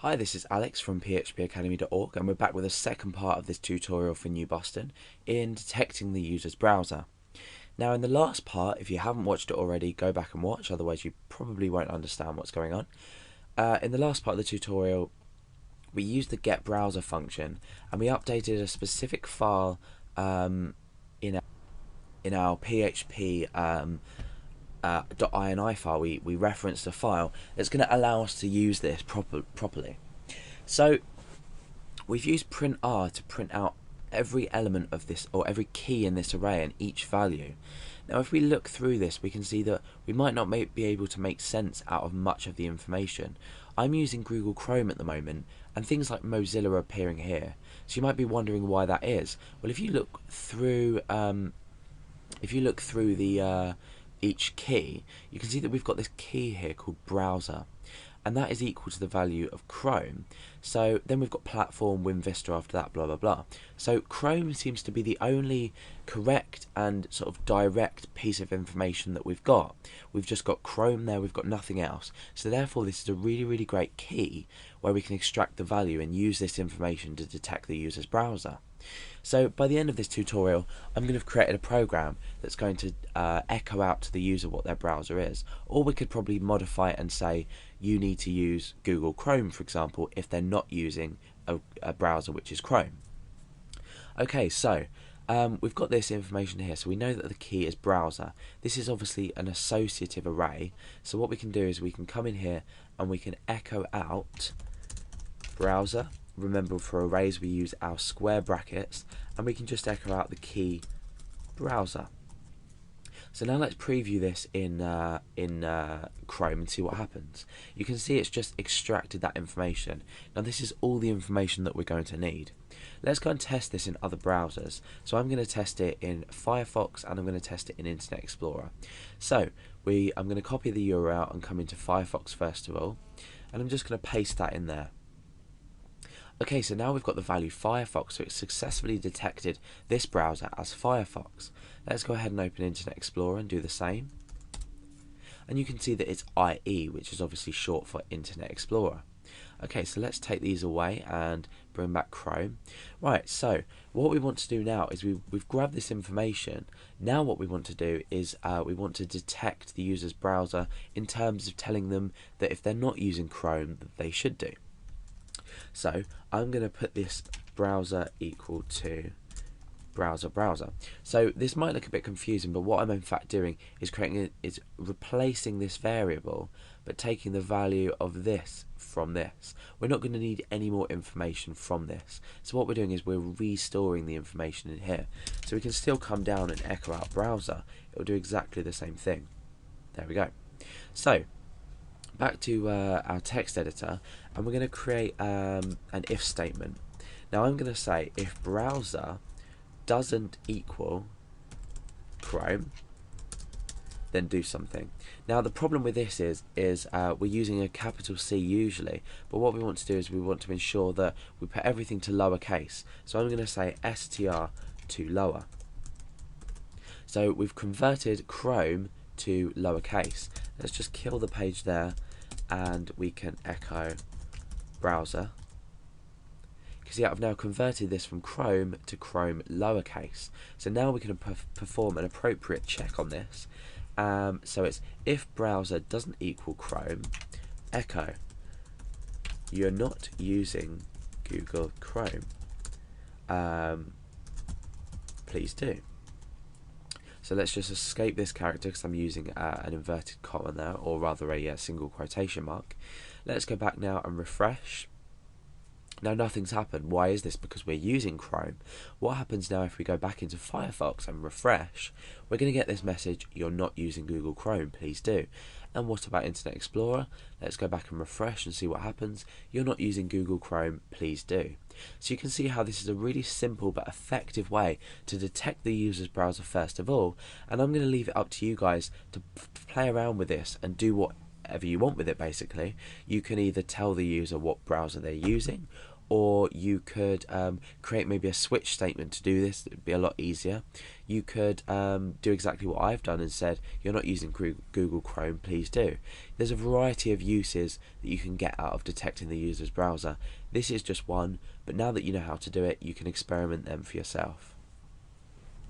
Hi, this is Alex from phpacademy.org and we're back with the second part of this tutorial for New Boston in detecting the user's browser. Now in the last part, if you haven't watched it already, go back and watch, otherwise you probably won't understand what's going on. In the last part of the tutorial, we used the getBrowser function and we updated a specific file in our PHP .ini file. We referenced a file that's going to allow us to use this properly. So we've used print r to print out every element of this, or every key in this array, and each value. Now if we look through this, we can see that we might not be able to make sense out of much of the information. I'm using Google Chrome at the moment, and things like Mozilla are appearing here. So you might be wondering why that is. Well, if you look through the each key, you can see that we've got this key here called browser, and that is equal to the value of Chrome. So then we've got platform, WinVista after that, blah blah blah. So Chrome seems to be the only correct and sort of direct piece of information that we've got. We've just got Chrome there, we've got nothing else. So therefore this is a really great key where we can extract the value and use this information to detect the user's browser. So by the end of this tutorial, I'm going to have created a program that's going to echo out to the user what their browser is. Or we could probably modify it and say you need to use Google Chrome, for example, if they're not using a browser which is Chrome. Okay, so we've got this information here, so we know that the key is browser. This is obviously an associative array, so what we can do is we can come in here and we can echo out browser. Remember, for arrays we use our square brackets, and we can just echo out the key browser. So now let's preview this in Chrome and see what happens. You can see it's just extracted that information. Now this is all the information that we're going to need. Let's go and test this in other browsers. So I'm going to test it in Firefox and I'm going to test it in Internet Explorer. So I'm going to copy the URL and come into Firefox first of all, and I'm just going to paste that in there. Okay, so now we've got the value Firefox, so it's successfully detected this browser as Firefox. Let's go ahead and open Internet Explorer and do the same. And you can see that it's IE, which is obviously short for Internet Explorer. Okay, so let's take these away and bring back Chrome. Right, so what we want to do now is we've grabbed this information. Now what we want to do is we want to detect the user's browser in terms of telling them that if they're not using Chrome, that they should do. So I'm going to put this browser equal to browser. So this might look a bit confusing, but what I'm in fact doing is replacing this variable, but taking the value of this from this. We're not going to need any more information from this. So what we're doing is we're restoring the information in here. So we can still come down and echo out browser. It will do exactly the same thing. There we go. So back to our text editor, and we're going to create an if statement. Now I'm going to say if browser doesn't equal Chrome, then do something. Now the problem with this is we're using a capital C usually, but what we want to do is we want to ensure that we put everything to lowercase. So I'm going to say str to lower. So we've converted Chrome to lowercase. Let's just kill the page there, and we can echo browser. You can see I've now converted this from Chrome to Chrome lowercase. So now we can perform an appropriate check on this. So it's if browser doesn't equal Chrome, echo you're not using Google Chrome. Please do. So let's just escape this character because I'm using an inverted comma there, or rather a single quotation mark. Let's go back now and refresh. Now nothing's happened. Why is this? Because we're using Chrome. What happens now if we go back into Firefox and refresh? We're going to get this message, you're not using Google Chrome, please do. And what about Internet Explorer? Let's go back and refresh and see what happens. You're not using Google Chrome, please do. So you can see how this is a really simple but effective way to detect the user's browser first of all, and I'm going to leave it up to you guys to play around with this and do whatever you want with it basically. You can either tell the user what browser they're using, or you could create maybe a switch statement to do this. It would be a lot easier. You could do exactly what I've done and said, you're not using Google Chrome, please do. There's a variety of uses that you can get out of detecting the user's browser. This is just one, but now that you know how to do it, you can experiment them for yourself.